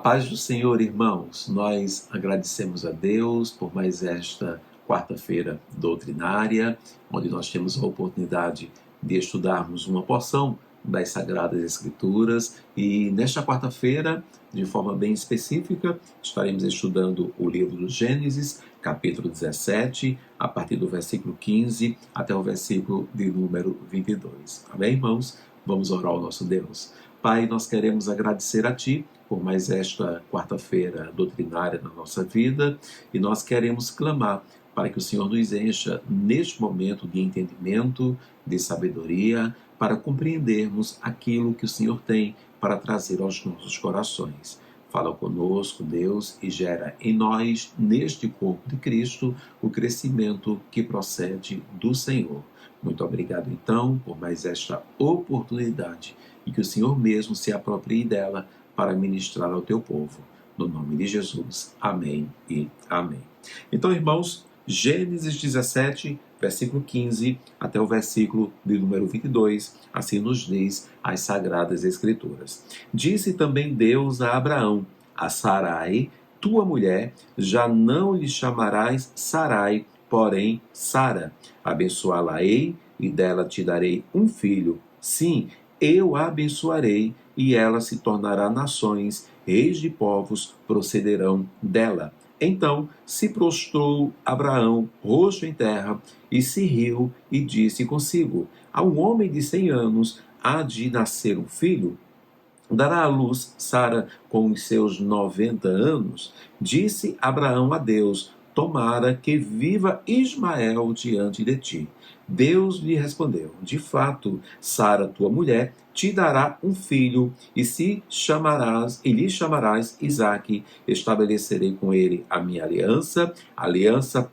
paz do Senhor, irmãos. Nós agradecemos a Deus por mais esta quarta-feira doutrinária, onde nós temos a oportunidade de estudarmos uma porção das Sagradas Escrituras. E nesta quarta-feira, de forma bem específica, estaremos estudando o livro do Gênesis, capítulo 17, a partir do versículo 15 até o versículo de número 22. Amém, irmãos? Vamos orar ao nosso Deus. Pai, nós queremos agradecer a Ti por mais esta quarta-feira doutrinária na nossa vida e nós queremos clamar para que o Senhor nos encha neste momento de entendimento, de sabedoria, para compreendermos aquilo que o Senhor tem para trazer aos nossos corações. Fala conosco, Deus, e gera em nós, neste corpo de Cristo, o crescimento que procede do Senhor. Muito obrigado, então, por mais esta oportunidade e que o Senhor mesmo se aproprie dela para ministrar ao teu povo. No nome de Jesus. Amém e amém. Então, irmãos, Gênesis 17, versículo 15 até o versículo de número 22, assim nos diz as Sagradas Escrituras. Disse também Deus a Abraão: a Sarai, tua mulher, já não lhe chamarás Sarai, porém Sara. Abençoá-la-ei e dela te darei um filho. Sim, eu a abençoarei e ela se tornará nações, reis de povos procederão dela. Então se prostrou Abraão, rosto em terra, e se riu e disse consigo: a um homem de 100 anos há de nascer um filho? Dará à luz Sara com os seus 90 anos? Disse Abraão a Deus: tomara que viva Ismael diante de ti. Deus lhe respondeu: de fato, Sara, tua mulher, te dará um filho, e lhe chamarás Isaque. Estabelecerei com ele a minha aliança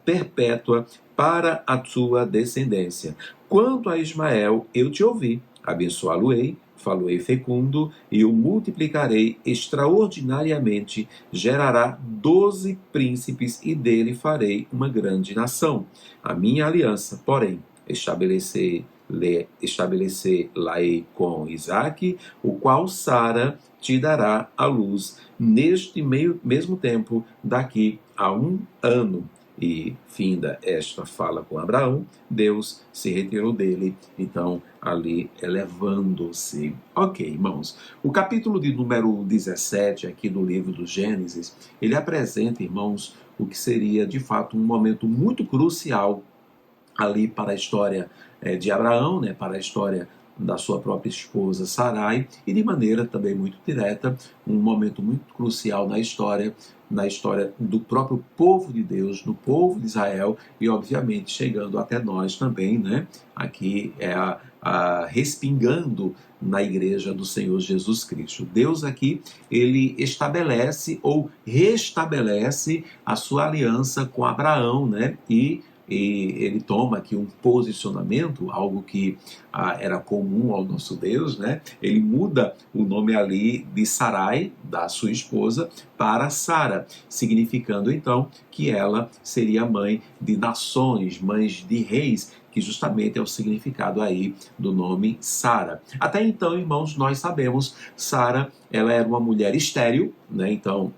perpétua para a tua descendência. Quanto a Ismael, eu te ouvi, abençoá-lo-ei, falo-ei fecundo, e o multiplicarei extraordinariamente, gerará 12 príncipes, e dele farei uma grande nação. A minha aliança, porém, estabelecer-la-ei com Isaque, o qual Sara te dará à luz neste mesmo tempo, daqui a 1 ano. E finda esta fala com Abraão, Deus se retirou dele, então ali elevando-se. Ok, irmãos, o capítulo de número 17 aqui do livro do Gênesis, ele apresenta, irmãos, o que seria de fato um momento muito crucial ali para a história de Abraão, né, para a história da sua própria esposa Sarai, e de maneira também muito direta, um momento muito crucial na história do próprio povo de Deus, do povo de Israel, e obviamente chegando até nós também, né? Aqui respingando na igreja do Senhor Jesus Cristo. Deus aqui, ele estabelece ou restabelece a sua aliança com Abraão, né? E ele toma aqui um posicionamento, algo que era comum ao nosso Deus, né? Ele muda o nome ali de Sarai, da sua esposa, para Sara, significando então que ela seria mãe de nações, mãe de reis, que justamente é o significado aí do nome Sara. Até então, irmãos, nós sabemos, Sara, ela era uma mulher estéril, né? Então,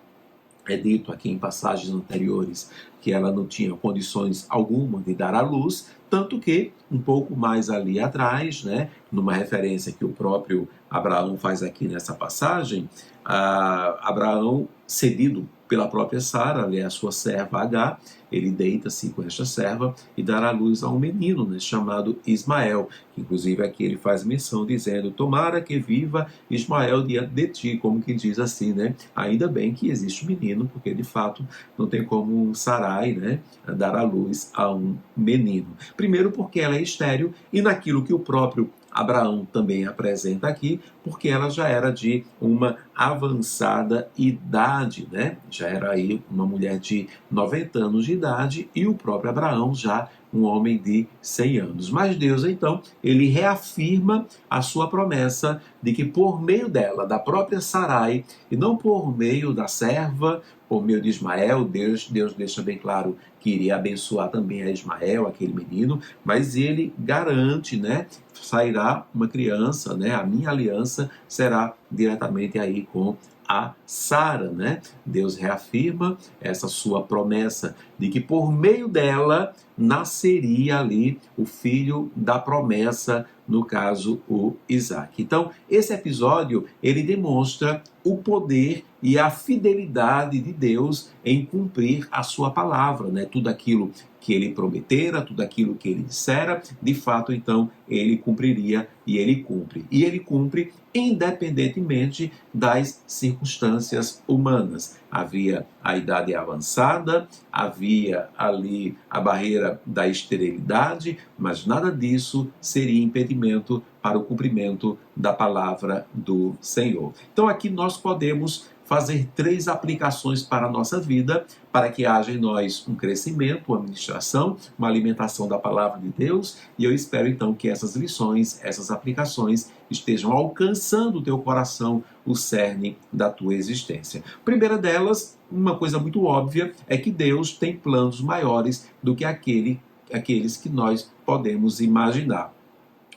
é dito aqui em passagens anteriores que ela não tinha condições alguma de dar à luz, tanto que, um pouco mais ali atrás, né, numa referência que o próprio Abraão faz aqui nessa passagem, Abraão, cedido pela própria Sara, ali a sua serva Agar, ele deita-se com esta serva e dará à luz a um menino, né, chamado Ismael, que inclusive aqui ele faz menção dizendo: tomara que viva Ismael diante de ti, como que diz assim, né? Ainda bem que existe um menino, porque de fato não tem como Sarai, né, dar à luz a um menino. Primeiro porque ela é estéril, e naquilo que o próprio Abraão também apresenta aqui, porque ela já era de uma avançada idade, né? Já era aí uma mulher de 90 anos de idade, e o próprio Abraão já um homem de 100 anos. Mas Deus, então, ele reafirma a sua promessa de que por meio dela, da própria Sarai, e não por meio da serva, por meio de Ismael, Deus deixa bem claro que iria abençoar também a Ismael, aquele menino, mas ele garante, né, sairá uma criança, né, a minha aliança será diretamente aí com a Sara, né? Deus reafirma essa sua promessa de que por meio dela nasceria ali o filho da promessa, no caso o Isaac. Então, esse episódio ele demonstra o poder e a fidelidade de Deus em cumprir a sua palavra, né? Tudo aquilo que ele prometera, tudo aquilo que ele dissera, de fato, então, ele cumpriria e ele cumpre. E ele cumpre independentemente das circunstâncias humanas. Havia a idade avançada, havia ali a barreira da esterilidade, mas nada disso seria impedimento para o cumprimento da palavra do Senhor. Então aqui nós podemos fazer 3 aplicações para a nossa vida, para que haja em nós um crescimento, uma ministração, uma alimentação da palavra de Deus, e eu espero então que essas lições, essas aplicações estejam alcançando o teu coração, o cerne da tua existência. Primeira delas, uma coisa muito óbvia, é que Deus tem planos maiores do que aqueles que nós podemos imaginar.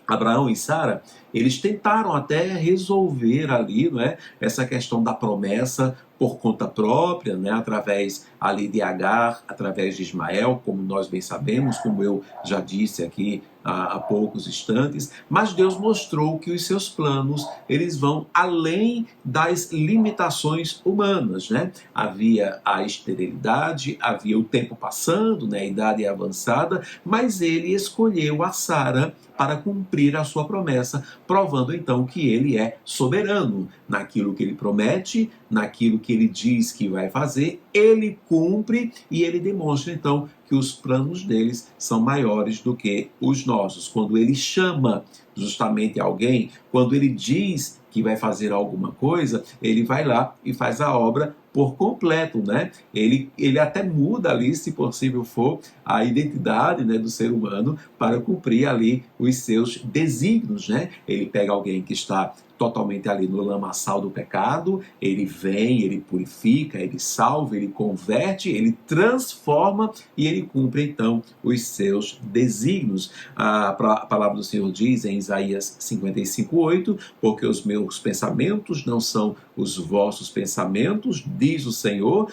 Abraão e Sara, eles tentaram até resolver ali, não é, essa questão da promessa por conta própria, né, através ali de Agar, através de Ismael, como nós bem sabemos, como eu já disse aqui há poucos instantes, mas Deus mostrou que os seus planos, eles vão além das limitações humanas, né? Havia a esterilidade, havia o tempo passando, né, a idade avançada, mas ele escolheu a Sara para cumprir a sua promessa, provando então que ele é soberano naquilo que ele promete, naquilo que ele diz que vai fazer, ele cumpre e ele demonstra então que os planos deles são maiores do que os nossos. Quando ele chama justamente alguém, quando ele diz que vai fazer alguma coisa, ele vai lá e faz a obra por completo, né? Ele até muda ali, se possível for, a identidade, né, do ser humano para cumprir ali os seus desígnios, né? Ele pega alguém que está totalmente ali no lamaçal do pecado, ele vem, ele purifica, ele salva, ele converte, ele transforma e ele cumpre então os seus desígnios. A palavra do Senhor diz em Isaías 55:8, porque os meus pensamentos não são os vossos pensamentos, diz o Senhor,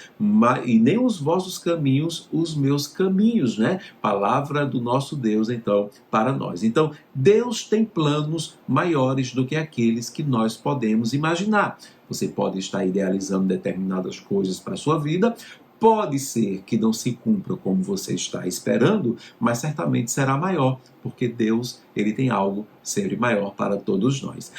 e nem os vossos caminhos, os meus caminhos, né? Palavra do nosso Deus, então, para nós. Então, Deus tem planos maiores do que aqueles que nós podemos imaginar. Você pode estar idealizando determinadas coisas para a sua vida, pode ser que não se cumpra como você está esperando, mas certamente será maior, porque Deus, ele tem algo sempre maior para todos nós.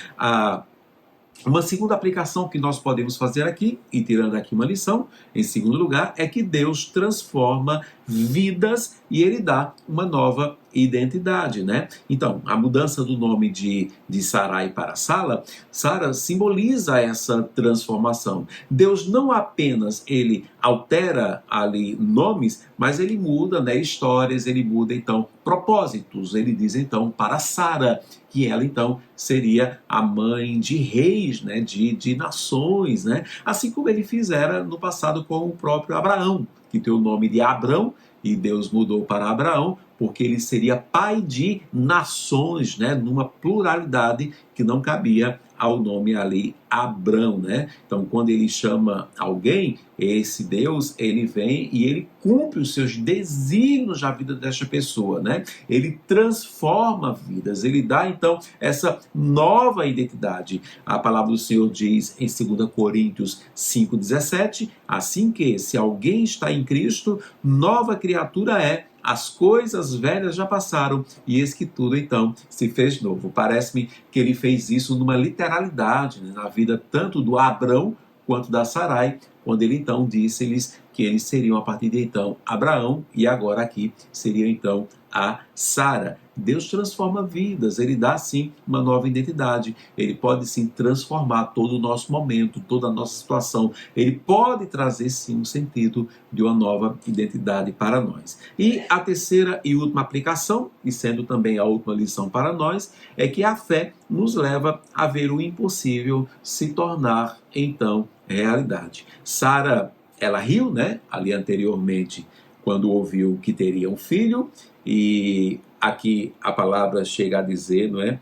Uma segunda aplicação que nós podemos fazer aqui, e tirando aqui uma lição, em segundo lugar, é que Deus transforma vidas e ele dá uma nova identidade, né? Então, a mudança do nome de Sarai para Sara simboliza essa transformação. Deus não apenas ele altera ali nomes, mas ele muda, né, histórias, ele muda então propósitos. Ele diz então para Sara que ela então seria a mãe de reis, né, de nações, né? Assim como ele fizera no passado com o próprio Abraão, que tem o nome de Abrão, e Deus mudou para Abraão, porque ele seria pai de nações, né, numa pluralidade que não cabia ao nome ali Abrão, né? Então, quando ele chama alguém, esse Deus, ele vem e ele cumpre os seus desígnios na vida desta pessoa, né? Ele transforma vidas, ele dá, então, essa nova identidade. A palavra do Senhor diz em 2 Coríntios 5,17, assim que, se alguém está em Cristo, nova criatura é, as coisas velhas já passaram e eis que tudo então se fez novo. Parece-me que ele fez isso numa literalidade, né, na vida tanto do Abrão quanto da Sarai, quando ele então disse-lhes que eles seriam a partir de então Abraão e agora aqui seria então a Sara. Deus transforma vidas, ele dá sim uma nova identidade, ele pode sim transformar todo o nosso momento, toda a nossa situação, ele pode trazer sim um sentido de uma nova identidade para nós. E a terceira e última aplicação, e sendo também a última lição para nós, é que a fé nos leva a ver o impossível se tornar então realidade. Sara, ela riu, né, ali anteriormente, quando ouviu que teria um filho, e aqui a palavra chega a dizer, não é,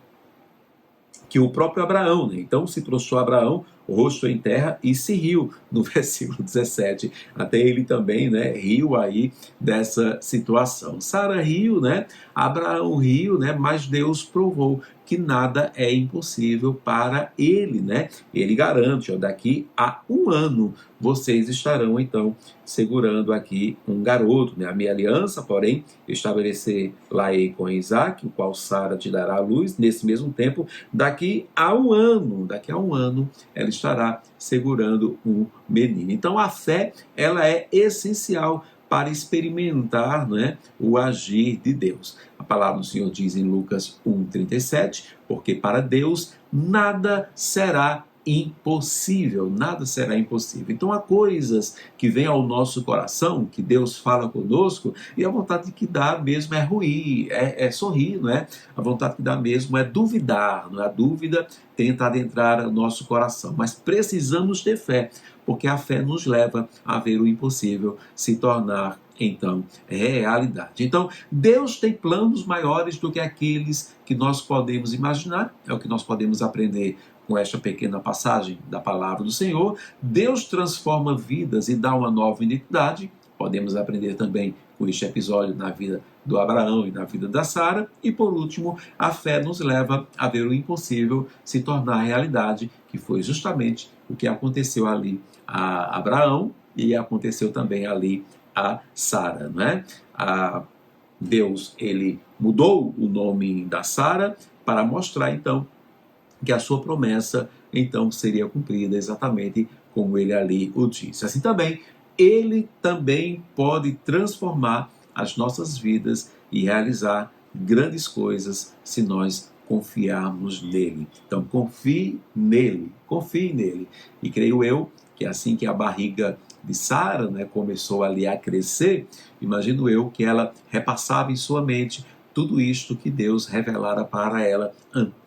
que o próprio Abraão, né, então se prostrou Abraão o rosto em terra e se riu, no versículo 17. Até ele também, né, riu aí dessa situação. Sara riu, né? Abraão riu, né? Mas Deus provou que nada é impossível para ele, né? Ele garante, ó, daqui a um ano vocês estarão então segurando aqui um garoto, né? A minha aliança, porém, estabelecer lá com Isaac, o qual Sara te dará à luz, nesse mesmo tempo, daqui a um ano, ela estará segurando um menino. Então a fé, ela é essencial para experimentar, né, o agir de Deus. A palavra do Senhor diz em Lucas 1,37, porque para Deus nada será impossível, nada será impossível. Então há coisas que vêm ao nosso coração, que Deus fala conosco, e a vontade que dá mesmo é ruir, é sorrir, não é? A vontade que dá mesmo é duvidar, não é? A dúvida tenta adentrar no nosso coração, mas precisamos ter fé, porque a fé nos leva a ver o impossível se tornar então realidade. Então, Deus tem planos maiores do que aqueles que nós podemos imaginar, é o que nós podemos aprender com esta pequena passagem da palavra do Senhor. Deus transforma vidas e dá uma nova identidade. Podemos aprender também com este episódio na vida do Abraão e na vida da Sara. E por último, a fé nos leva a ver o impossível se tornar realidade, que foi justamente o que aconteceu ali a Abraão e aconteceu também ali a Sara, né? Deus, ele mudou o nome da Sara para mostrar então que a sua promessa então seria cumprida exatamente como ele ali o disse. Assim também, ele também pode transformar as nossas vidas e realizar grandes coisas se nós confiarmos nele. Então confie nele. E creio eu que assim que a barriga de Sara, né, começou ali a crescer, imagino eu que ela repassava em sua mente tudo isto que Deus revelara para ela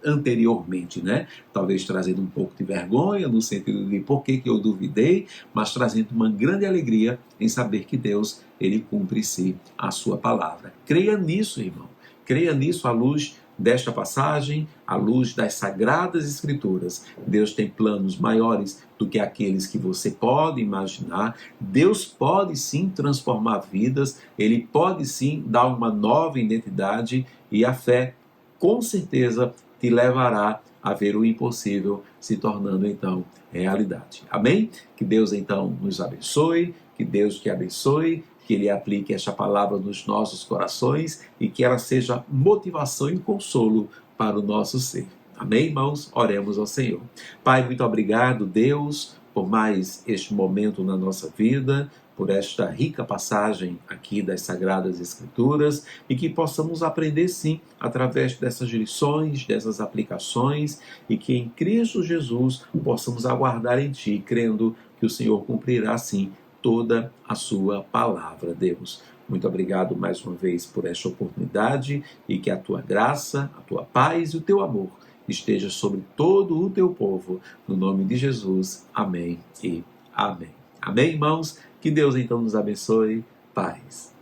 anteriormente, né? Talvez trazendo um pouco de vergonha, no sentido de por que eu duvidei, mas trazendo uma grande alegria em saber que Deus, ele cumpre sim a sua palavra. Creia nisso, irmão. Creia nisso à luz desta passagem, à luz das Sagradas Escrituras. Deus tem planos maiores do que aqueles que você pode imaginar. Deus pode sim transformar vidas, ele pode sim dar uma nova identidade e a fé, com certeza, te levará a ver o impossível se tornando então realidade. Amém? Que Deus então nos abençoe, que Deus te abençoe, que ele aplique esta palavra nos nossos corações e que ela seja motivação e consolo para o nosso ser. Amém, irmãos? Oremos ao Senhor. Pai, muito obrigado, Deus, por mais este momento na nossa vida, por esta rica passagem aqui das Sagradas Escrituras e que possamos aprender sim através dessas lições, dessas aplicações e que em Cristo Jesus possamos aguardar em Ti, crendo que o Senhor cumprirá sim toda a sua palavra, Deus. Muito obrigado mais uma vez por esta oportunidade e que a tua graça, a tua paz e o teu amor esteja sobre todo o teu povo. No nome de Jesus. Amém e amém. Amém, irmãos? Que Deus então nos abençoe. Paz.